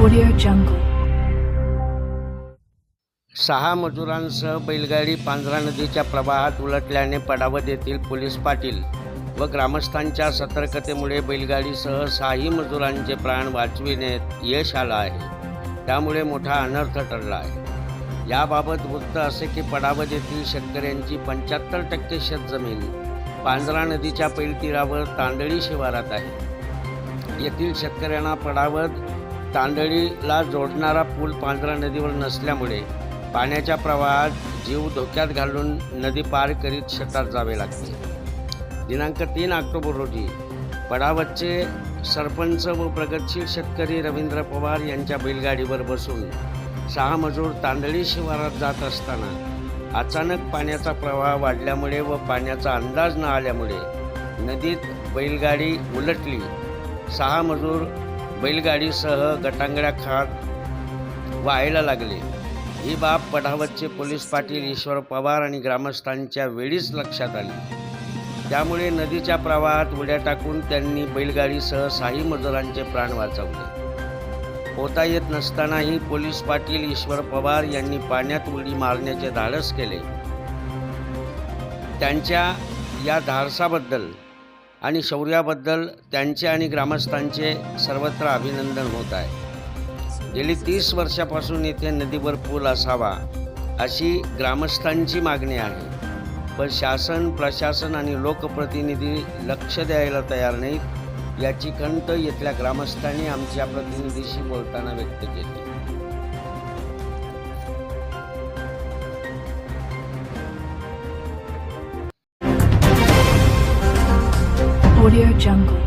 Audio Jungle. 6 मजुरांसह बैलगाडी पांझरा नदीच्या प्रवाहात उलटल्याने पडावत येथील पोलीस पाटील व ग्रामस्थांच्या सतर्कतेमुळे बैलगाडीसह 6 मजुरांचे प्राण वाचविण्यात यश आलं आहे। त्यामुळे मोठा अनर्थ टळला आहे। याबाबत वृत्त असे की पडावत येथील शेतकऱ्यांची 75% शेतजमीन पांझरा नदीच्या पैलतीरावर तांदळी शिवारात आहे। येथील शेतकऱ्यांना पडावत तांदळीला जोडणारा पूल पांझरा नदीवर नसल्यामुळे पाण्याच्या प्रवाहात जीव धोक्यात घालून नदी पार करीत शेतात जावे लागते। दिनांक 3 ऑक्टोबर रोजी पडावतचे सरपंच व प्रगतशील शेतकरी रवींद्र पवार यांच्या बैलगाडीवर बसून 6 मजूर तांदळी शिवारात जात असताना अचानक पाण्याचा प्रवाह वाढल्यामुळे व पाण्याचा अंदाज न आल्यामुळे नदीत बैलगाडी उलटली। 6 मजूर बैलगाडीसह गटांगळ्या खात वाहायला लागले। ही बाब पडावतचे पोलीस पाटील ईश्वर पवार आणि ग्रामस्थांच्या वेळीच लक्षात आली। त्यामुळे नदीच्या प्रवाहात उड्या टाकून त्यांनी बैलगाडीसह 6 मजुरांचे प्राण वाचवले। पोहता येत नसतानाही पोलीस पाटील ईश्वर पवार यांनी पाण्यात उडी मारण्याचे धाडस केले। त्यांच्या या धाडसाबद्दल आणि शौर्याबद्दल त्यांचे आणि ग्रामस्थांचे सर्वत्र अभिनंदन होत आहे। गेली 30 वर्षापासून येथे नदीवर पूल असावा अशी ग्रामस्थांची मागणी आहे, पण शासन, प्रशासन आणि लोकप्रतिनिधी लक्ष द्यायला तयार नाहीत। याची खंत येथील ग्रामस्थांनी आमच्या प्रतिनिधीशी बोलताना व्यक्त केली। Audio Jungle.